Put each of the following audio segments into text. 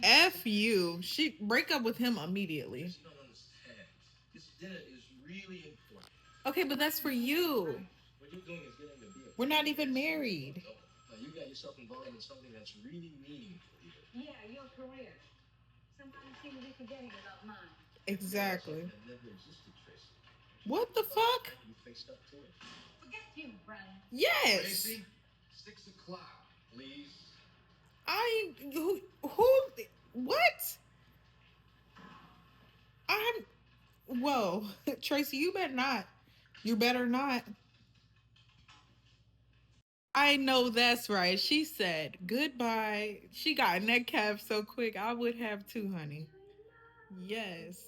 F you. She break up with him immediately. Okay, but that's for you. We're not even married. Exactly. What the fuck? Yes. Who what? I'm whoa. Tracy, you better not. You better not. I know that's right. She said goodbye. She got neck cap so quick. I would have too, honey. Yes.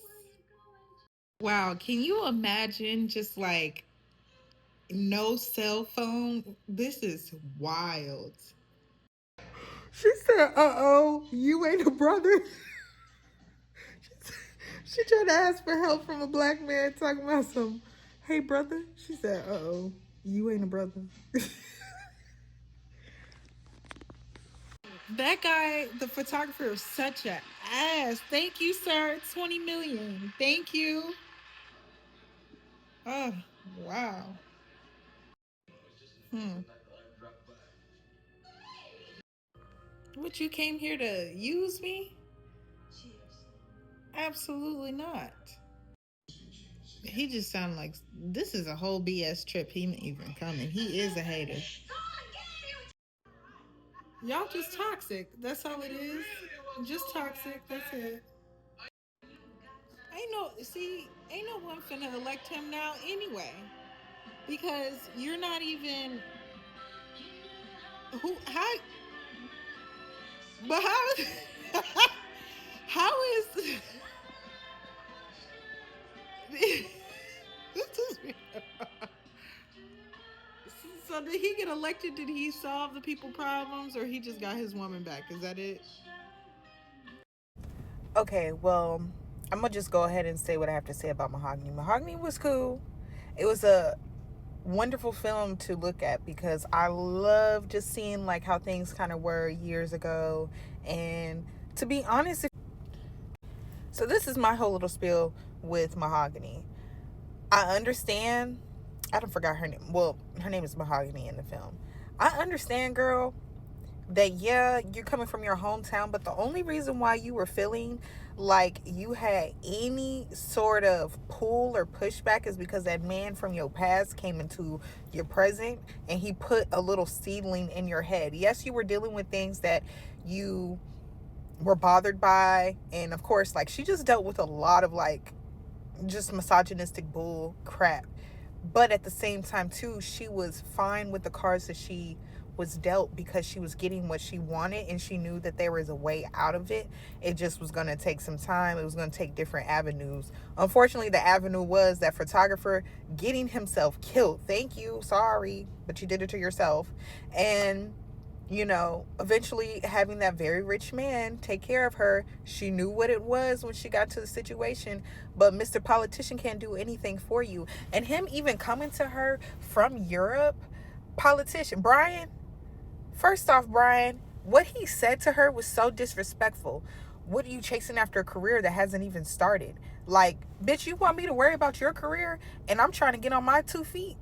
Wow. Can you imagine just like no cell phone? This is wild. She said, "Uh-oh, you ain't a brother." She tried to ask for help from a black man talking about some, "Hey, brother." She said, "Uh-oh, you ain't a brother." That guy, the photographer, is such a ass. Thank you, sir. 20 million. Thank you. Oh, wow. Hmm. What, you came here to use me? Absolutely not. He just sounded like this is a whole BS trip. He ain't even coming. He is a hater. Y'all just toxic. That's all it is. Just toxic. That's it. Ain't no one finna elect him now anyway. Because you're not even how but how how is this is so did he get elected? Did he solve the people problems or he just got his woman back? Is that it? Okay, well, I'm gonna just go ahead and say what I have to say about Mahogany. Mahogany was cool. It was a wonderful film to look at because I love just seeing like how things kind of were years ago. And to be honest, so this is my whole little spiel with Mahogany. I understand. I don't forgot her name. Well, her name is Mahogany in the film. I understand, girl, that yeah, you're coming from your hometown, but the only reason why you were feeling like you had any sort of pull or pushback is because that man from your past came into your present and he put a little seedling in your head. Yes, you were dealing with things that you were bothered by, and of course, like, she just dealt with a lot of like just misogynistic bull crap, but at the same time too, she was fine with the cards that she was dealt because she was getting what she wanted and she knew that there was a way out of it. It just was going to take some time. It was going to take different avenues. Unfortunately, the avenue was that photographer getting himself killed. Thank you, sorry, but you did it to yourself. And eventually having that very rich man take care of her. She knew what it was when she got to the situation, but Mr. Politician can't do anything for you. And him even coming to her from Europe, politician, Brian, first off, Brian, what he said to her was so disrespectful. What are you chasing after a career that hasn't even started? Like, bitch, you want me to worry about your career and I'm trying to get on my 2 feet?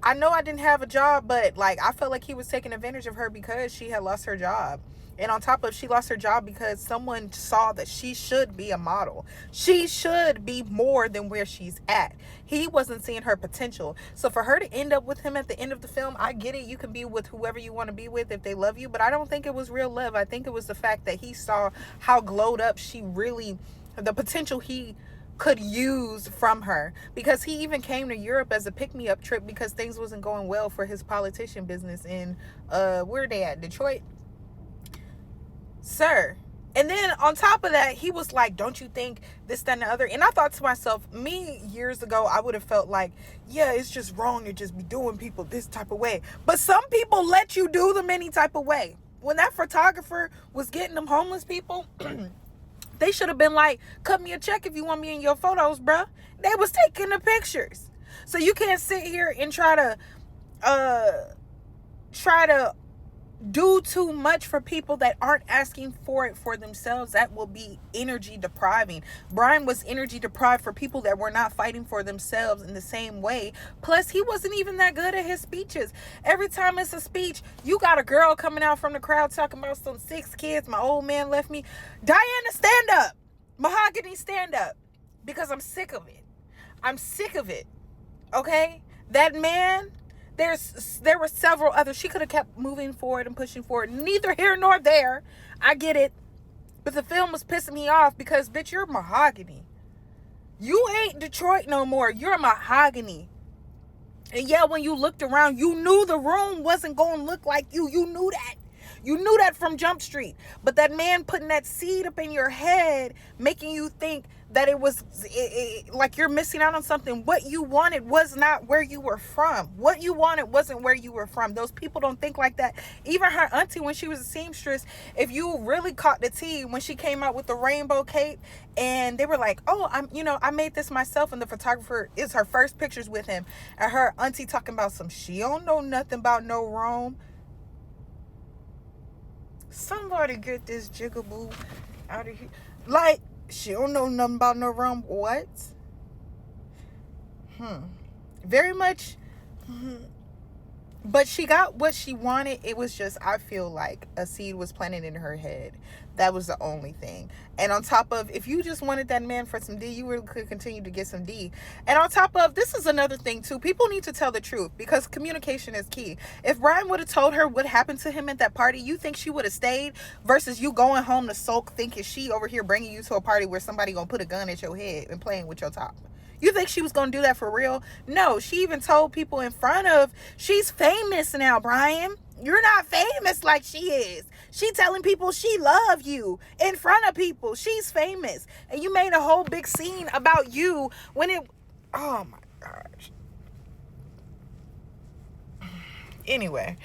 I know I didn't have a job, but like I felt like he was taking advantage of her because she had lost her job. And on top of, she lost her job because someone saw that she should be a model. She should be more than where she's at. He wasn't seeing her potential. So for her to end up with him at the end of the film, I get it. You can be with whoever you want to be with if they love you, but I don't think it was real love. I think it was the fact that he saw how glowed up she really, the potential he could use from her, because he even came to Europe as a pick-me-up trip because things wasn't going well for his politician business in where they at, Detroit, sir. And then on top of that, he was like, don't you think this, that, and the other? And I thought to myself, me years ago, I would have felt like, yeah, it's just wrong to just be doing people this type of way. But some people let you do them any type of way. When that photographer was getting them homeless people, they should have been like, cut me a check if you want me in your photos, bruh. They was taking the pictures. So you can't sit here and try to do too much for people that aren't asking for it for themselves. That will be energy depriving. Brian was energy deprived for people that were not fighting for themselves in the same way. Plus, he wasn't even that good at his speeches. Every time it's a speech, you got a girl coming out from the crowd talking about some 6 kids, my old man left me. Diana, stand up. Mahogany, stand up. Because I'm sick of it. I'm sick of it. Okay? That man, there were several others. She could have kept moving forward and pushing forward. Neither here nor there. I get it. But the film was pissing me off because, bitch, you're Mahogany. You ain't Detroit no more. You're Mahogany. And yeah, when you looked around, you knew the room wasn't going to look like you. You knew that. You knew that from Jump Street. But that man putting that seed up in your head, making you think that it was like you're missing out on something. What you wanted was not where you were from. What you wanted wasn't where you were from. Those people don't think like that. Even her auntie, when she was a seamstress, if you really caught the tea, when she came out with the rainbow cape, and they were like, oh, I made this myself, and the photographer is her first pictures with him, and her auntie talking about she don't know nothing about no Rome. Somebody get this jigaboo out of here. Like, she don't know nothing about no Rome. What? Very much. But she got what she wanted. It was just, I feel like a seed was planted in her head. That was the only thing. And on top of, if you just wanted that man for some D, you really could continue to get some D. And on top of, this is another thing too. People need to tell the truth because communication is key. If Brian would have told her what happened to him at that party, you think she would have stayed versus you going home to sulk thinking she over here bringing you to a party where somebody gonna put a gun at your head and playing with your top? You think she was going to do that for real? No, she even told people in front of, she's famous now, Brian. You're not famous like she is. She telling people she love you in front of people. She's famous. And you made a whole big scene about you when it, oh my gosh. Anyway.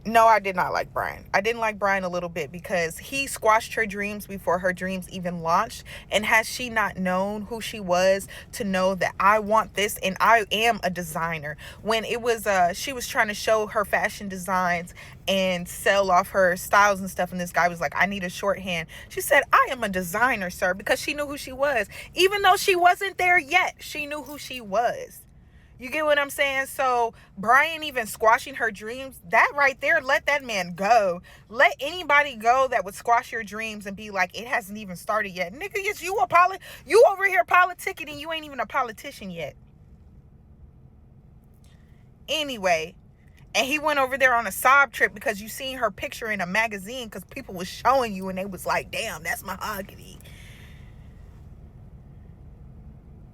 No, I did not like Brian. I didn't like Brian a little bit because he squashed her dreams before her dreams even launched. And has she not known who she was to know that I want this and I am a designer? When it was, she was trying to show her fashion designs and sell off her styles and stuff. And this guy was like, I need a shorthand. She said, I am a designer, sir, because she knew who she was. Even though she wasn't there yet, she knew who she was. You get what I'm saying? So Brian even squashing her dreams, that right there, let that man go. Let anybody go that would squash your dreams and be like, it hasn't even started yet. Nigga, yes, you over here politicking and you ain't even a politician yet. Anyway, and he went over there on a sob trip because you seen her picture in a magazine because people was showing you and they was like, damn, that's Mahogany.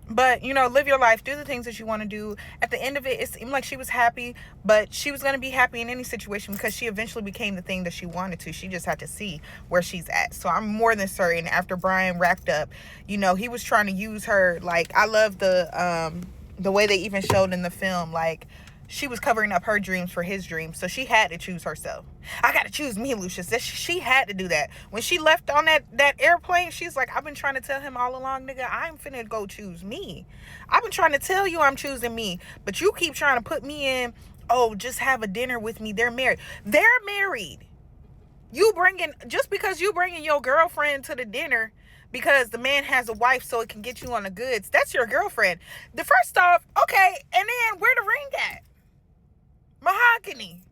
But, live your life. Do the things that you want to do. At the end of it, it seemed like she was happy. But she was going to be happy in any situation because she eventually became the thing that she wanted to. She just had to see where she's at. So I'm more than certain after Brian wrapped up, he was trying to use her. Like, I love the way they even showed in the film. Like, she was covering up her dreams for his dreams. So she had to choose herself. I got to choose me, Lucius. She had to do that. When she left on that airplane, she's like, I've been trying to tell him all along, nigga, I'm finna go choose me. I've been trying to tell you I'm choosing me. But you keep trying to put me in, oh, just have a dinner with me. They're married. They're married. Just because you bringing your girlfriend to the dinner because the man has a wife so it can get you on the goods, that's your girlfriend. The first off, okay, and then where the ring at? Mahogany.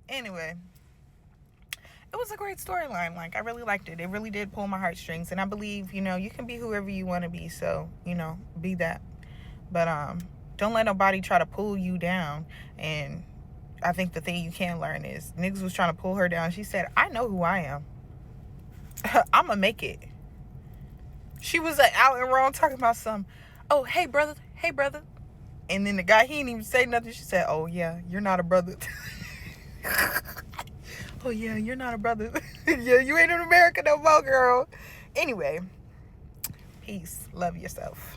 Anyway, it was a great storyline. Like, I really liked it. It really did pull my heartstrings. And I believe, you can be whoever you want to be. So, be that. But don't let nobody try to pull you down. And I think the thing you can learn is niggas was trying to pull her down. She said, I know who I am. I'm going to make it. She was out and wrong talking about oh, hey, brother. Hey, brother. And then the guy, he didn't even say nothing. She said, oh, yeah, you're not a brother. Oh, yeah, you're not a brother. Yeah, you ain't in America no more, girl. Anyway, peace. Love yourself.